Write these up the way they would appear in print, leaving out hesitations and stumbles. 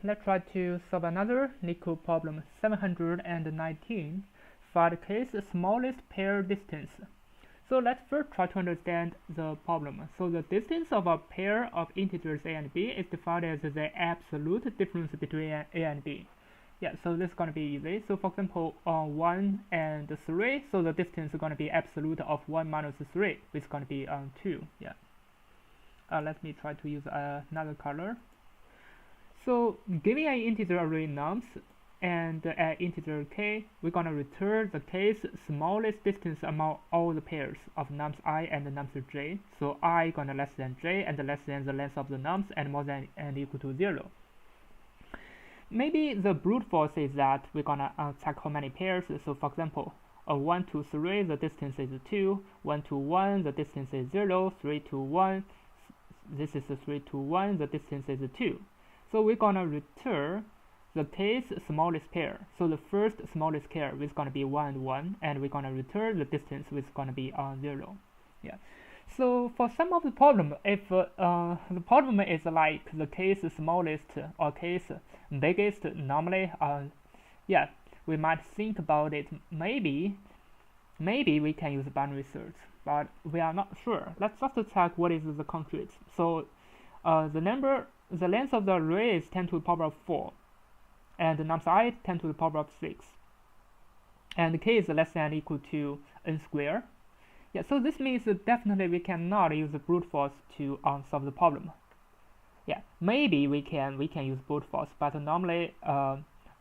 Let's try to solve another Leetcode problem 719. Find the case smallest pair distance. So let's first try to understand the problem. So the distance of a pair of integers a and b is defined as the absolute difference between a and b. Yeah, so this is going to be easy. So for example, 1 and 3, so the distance is going to be absolute of 1 minus 3, which is going to be 2. Yeah. Let me try to use another color. So giving an integer array nums and an integer k, we're gonna return the k's smallest distance among all the pairs of nums I and nums j. So I gonna less than j and less than the length of the nums and more than and equal to 0. Maybe the brute force is that we're gonna check how many pairs. So for example, 1 to 3 the distance is 2, 1 to 1 the distance is 0, 3 to 1 this is 3 to 1 the distance is 2. So we're gonna return the k's smallest pair. So the first smallest pair is gonna be 1 and 1, and we're gonna return the distance which is gonna be 0. Yeah. So for some of the problem, if the problem is like the k's smallest or k's biggest, normally, yeah, we might think about it. Maybe we can use binary search, but we are not sure. Let's just check what is the concrete. So the length of the array is 10 to the power of 4, and nums I 10 to the power of 6, and k is less than or equal to n squared. Yeah, so this means that definitely we cannot use the brute force to solve the problem. Yeah, maybe we can use brute force, but normally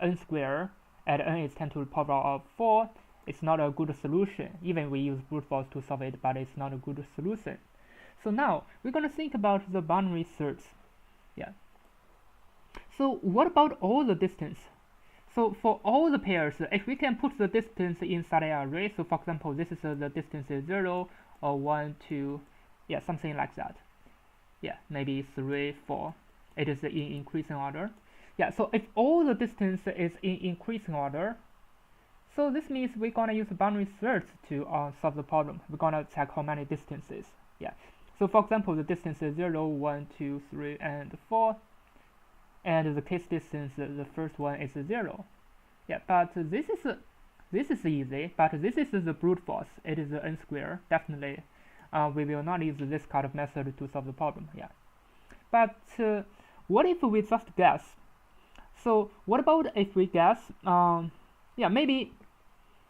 n squared at n is 10 to the power of 4. It's not a good solution. Even we use brute force to solve it, but it's not a good solution. So now we're going to think about the binary search. Yeah. So what about all the distance? So for all the pairs, if we can put the distance inside an array, so for example, this is the distance is 0 or 1, 2, yeah, something like that. Yeah, maybe 3, 4. It is in increasing order. Yeah, so if all the distance is in increasing order, so this means we're gonna use binary search to solve the problem. We're gonna check how many distances. Yeah. So for example, the distance is 0, 1, 2, 3, and 4. And the case distance, the first one is 0. Yeah, but this is easy, but this is the brute force. It is n squared. Definitely, we will not use this kind of method to solve the problem. Yeah. But what if we just guess? So what about if we guess? Yeah, maybe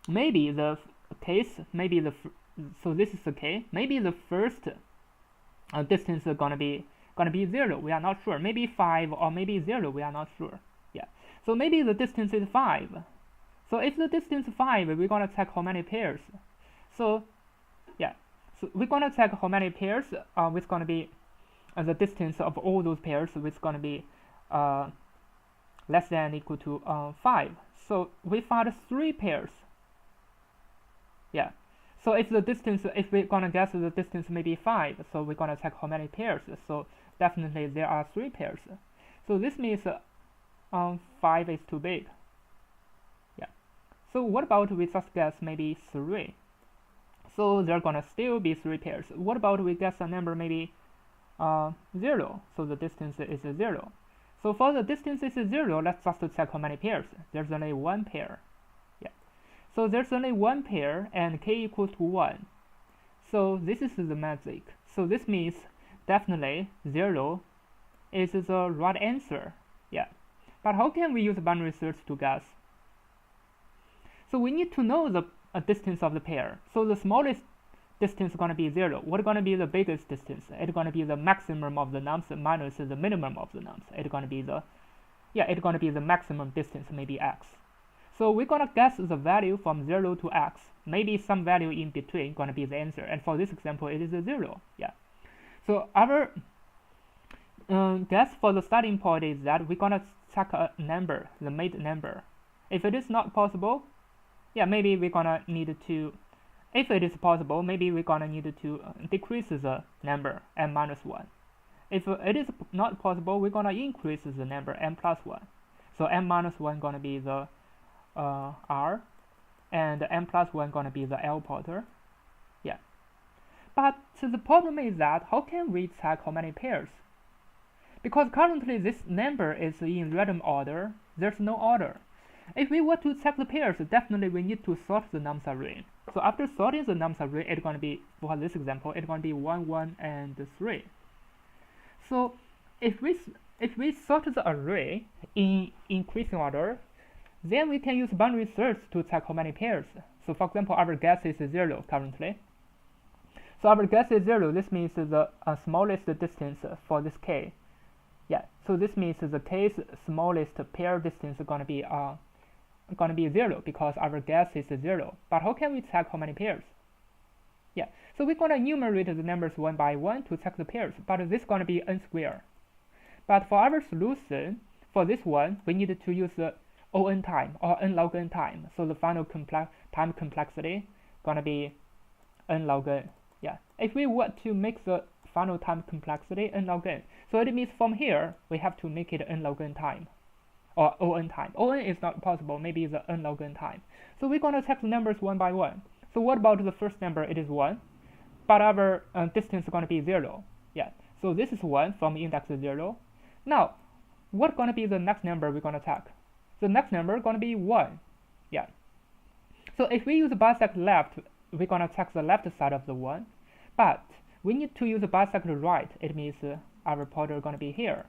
the case, so this is the case. Maybe the first distance is gonna be 0. We are not sure. Maybe 5 or maybe 0. We are not sure. Yeah. So maybe the distance is 5. So if the distance is 5, we're gonna check how many pairs. So yeah. So we're gonna check how many pairs. Which gonna be the distance of all those pairs, which is gonna be less than or equal to 5. So we found 3 pairs. Yeah. So if we're gonna guess the distance may be 5, so we're gonna check how many pairs. So definitely there are 3 pairs. So this means 5 is too big. Yeah. So what about we just guess maybe 3? So there are gonna still be 3 pairs. What about we guess a number maybe 0? So the distance is 0. So for the distance is 0, let's just check how many pairs. There's only 1 pair. Yeah. So there's only 1 pair and k equals to 1. So this is the magic. So this means definitely 0 is the right answer. Yeah. But how can we use binary search to guess? So we need to know the distance of the pair. So the smallest distance is going to be 0. What's going to be the biggest distance? It's going to be the maximum of the nums minus the minimum of the nums. It's going to be the maximum distance, maybe x. So we're going to guess the value from 0 to x. Maybe some value in between going to be the answer. And for this example, it is 0. Yeah. So our guess for the starting point is that we're going to check a number, the made number. If it is not possible, yeah, maybe we're going to need to, if it is possible, maybe we're going to need to decrease the number n minus 1. If it is not possible, we're going to increase the number n plus 1. So n minus 1 going to be the R, and n plus 1 going to be the L pointer. Yeah. But the problem is that how can we check how many pairs? because currently this number is in random order, there's no order. If we were to check the pairs, definitely we need to sort the nums array. So after sorting the nums array, it's going to be, for this example, it's going to be 1, 1, and 3. So if we sort the array in increasing order, then we can use boundary search to check how many pairs. So for example, our guess is 0 currently. So our guess is 0. This means the smallest distance for this k. Yeah. So this means the k's smallest pair distance is going to be 0 because our guess is 0. But how can we check how many pairs? Yeah. So we're going to enumerate the numbers one by one to check the pairs. But this is going to be n squared. But for our solution, for this one, we need to use the O(n) time or n log n time. So the final time complexity gonna be n log n. Yeah. If we want to make the final time complexity n log n, so it means from here we have to make it n log n time or O(n) time. O(n) is not possible. Maybe the n log n time. So we're gonna check the numbers one by one. So what about the first number? It is 1, but our distance is gonna be 0. Yeah. So this is 1 from index 0. Now, what's gonna be the next number we're gonna check? The next number is going to be 1. Yeah. So if we use bisect left, we're going to check the left side of the 1. But we need to use bisect right. It means our pointer is going to be here.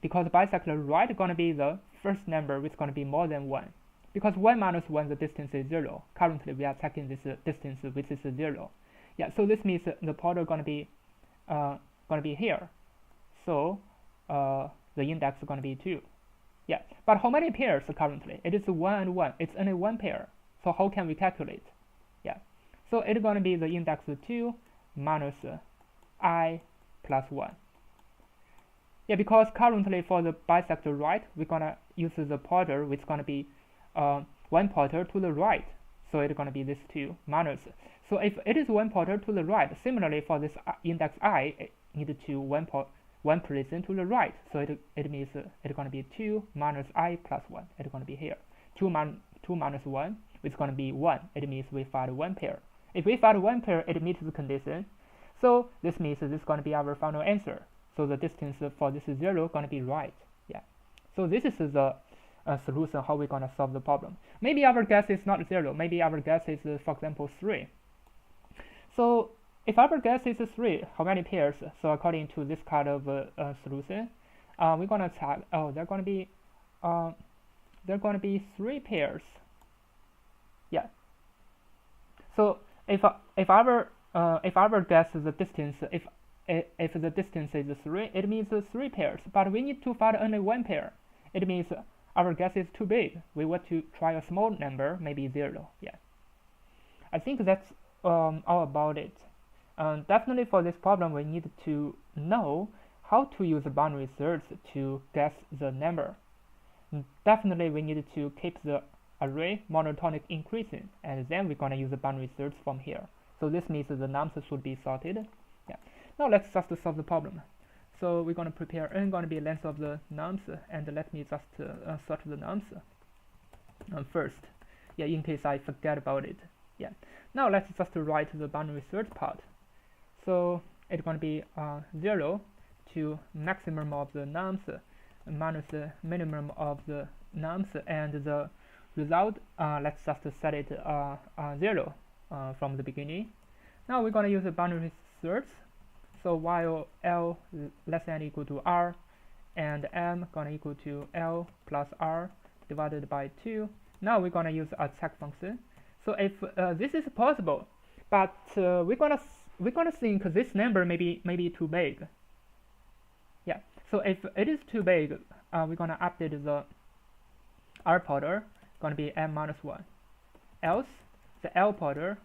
Because bisect right is going to be the first number which is going to be more than 1. Because 1 minus 1, the distance is 0. Currently, we are checking this distance which is 0. Yeah. So this means the pointer is going to be here. So the index is going to be 2. Yeah, but how many pairs currently? It is 1 and 1. It's only one pair. So how can we calculate? Yeah, so it's going to be the index 2 minus I plus 1. Yeah, because currently for the bisect right, we're going to use the pointer, which is going to be one pointer to the right. So it's going to be this 2 minus. So if it is one pointer to the right, similarly for this index I, it need to one position to the right, so it means it's going to be 2 minus I plus 1. It's going to be here. 2 minus 1 is going to be 1. It means we found one pair. If we found one pair, it meets the condition. So this means this is going to be our final answer. So the distance for this is 0 going to be right. Yeah. So this is the solution how we're going to solve the problem. Maybe our guess is not 0. Maybe our guess is, for example, 3. So if our guess is 3, how many pairs? So according to this kind of solution, we're gonna check. Oh, they're gonna be 3 pairs. Yeah. So if our guess is the distance, if the distance is 3, it means 3 pairs. But we need to find only one pair. It means our guess is too big. We want to try a small number, maybe 0. Yeah. I think that's all about it. Definitely for this problem, we need to know how to use boundary search to guess the number. Definitely we need to keep the array monotonic increasing, and then we're going to use the boundary search from here. So this means the nums should be sorted. Yeah. Now let's just solve the problem. So we're going to prepare n going to be length of the nums, and let me just sort the nums first. Yeah, in case I forget about it. Yeah. Now let's just write the boundary search part. So it's going to be 0 to maximum of the nums minus the minimum of the nums, and the result, let's just set it 0 from the beginning. Now we're going to use the boundary search. So while L less than or equal to R and M going to equal to L plus R divided by 2. Now we're going to use a check function. So if this is possible, but we're gonna think this number may be too big. Yeah. So if it is too big, we're gonna update the R pointer gonna be M minus 1. Else the L pointer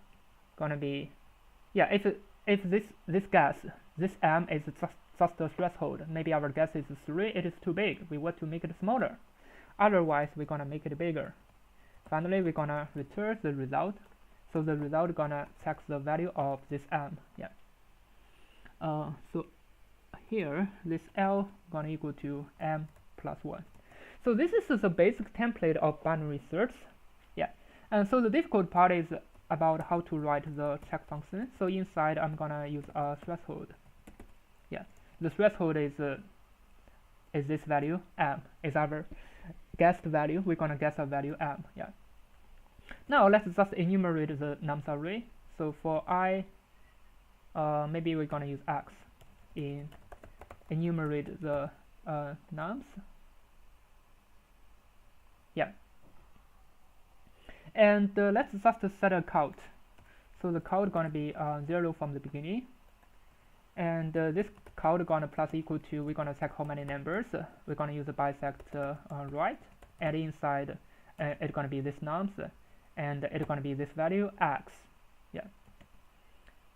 gonna be, yeah, if this guess, this M is just a threshold, maybe our guess is 3, it is too big, we want to make it smaller. Otherwise we're gonna make it bigger. Finally we're gonna return the result. So the result gonna check the value of this M. Yeah. So here this L gonna equal to M plus 1. So this is the basic template of boundary search. Yeah. And so the difficult part is about how to write the check function. So inside I'm gonna use a threshold. Yeah. The threshold is is this value m, is our guessed value. We're gonna guess a value m. Yeah. Now let's just enumerate the nums array. So for I, maybe we're gonna use x in enumerate the nums. Yeah. And let's just set a count. So the count gonna be 0 from the beginning, and this count gonna plus equal to, we're gonna check how many numbers. We're gonna use a bisect right, and inside it's gonna be this nums, and it's gonna be this value x. Yeah.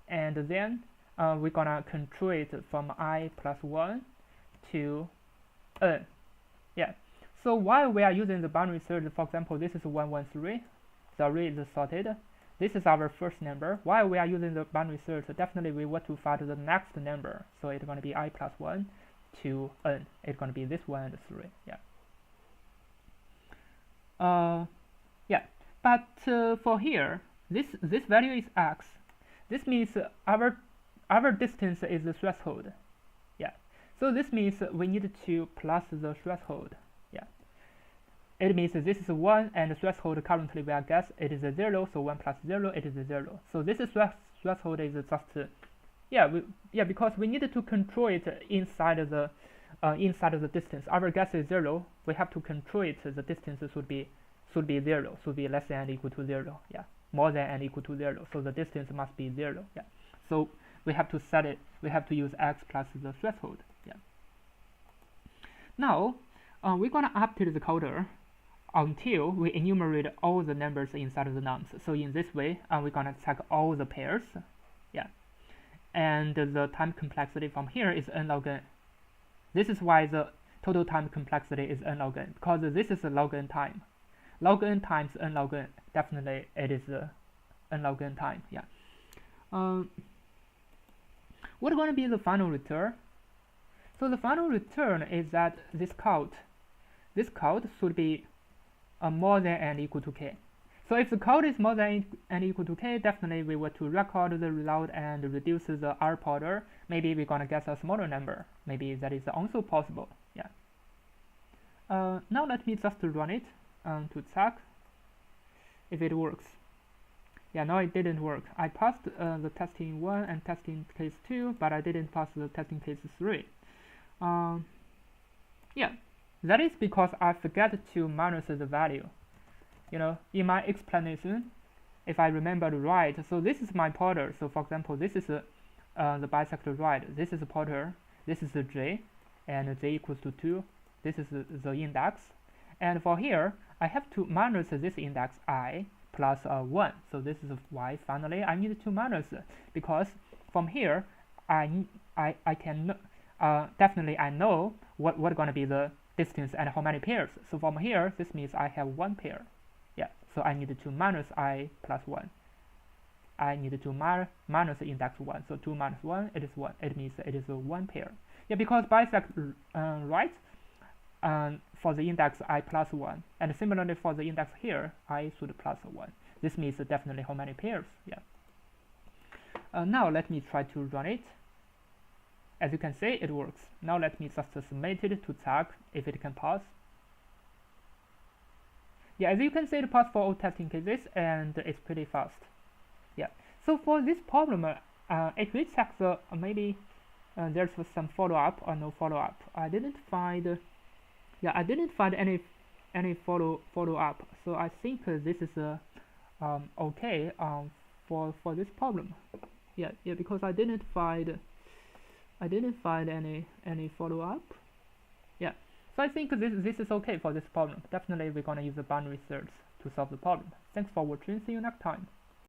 And then we're gonna control it from I plus 1 to n. Yeah. So while we are using the boundary search, for example, this is 113, the array is sorted. This is our first number. While we are using the boundary search, definitely we want to find the next number. So it's going to be I plus 1 to n. It's going to be this 1 and 3. Yeah. Yeah. But for here, this value is x. This means our distance is the threshold. Yeah. So this means we need to plus the threshold. Yeah. It means this is 1, and the threshold currently we are guess it is a 0, so 1 plus 0, it is a 0. So this is threshold is just because we need to control it inside of the distance. Our guess is 0. We have to control it. The distance should be 0, should be less than or equal to 0. Yeah, more than and equal to 0. So the distance must be 0. Yeah. So we have to set it. We have to use x plus the threshold. Yeah. Now we're gonna update the counter until we enumerate all the numbers inside of the nums. So in this way, we're gonna check all the pairs. Yeah. And the time complexity from here is n log n. This is why the total time complexity is n log n, because this is a log n time. Log n times n log n, definitely it is n log n time. Yeah. What's going to be the final return? So the final return is that this count should be more than and equal to k. So if the count is more than and equal to k, definitely we want to record the result and reduce the R powder. Maybe we're gonna guess a smaller number. Maybe that is also possible. Yeah. Now let me just run it to check if it works. Yeah, no, it didn't work. I passed the testing 1 and testing case 2, but I didn't pass the testing case 3. Yeah, that is because I forgot to minus the value. You know, in my explanation, if I remembered right, so this is my pointer. So for example, this is the bisector right. This is a pointer. This is the j, and j equals to 2. This is the index. And for here, I have to minus this index I plus 1. So this is why finally I need to minus, because from here I can definitely I know what gonna be the distance and how many pairs. So from here, this means I have 1 pair. Yeah, so I need to minus I plus 1. I need to minus index 1. So 2 minus 1, it is 1. It means it is 1 pair. Yeah, because bisect right for the index I plus 1, and similarly for the index here, I should plus 1. This means definitely how many pairs. Yeah. Now let me try to run it. As you can see, it works. Now let me just submit it to check if it can pass. Yeah, as you can see, it passed for all testing cases, and it's pretty fast. Yeah. So for this problem, it will check the maybe there's some follow-up or no follow-up. I didn't find. Yeah, I didn't find any follow-up. So I think this is okay for this problem. Yeah, because I didn't find any follow-up. Yeah, so I think this is okay for this problem. Definitely we're gonna use the boundary search to solve the problem. Thanks for watching. See you next time.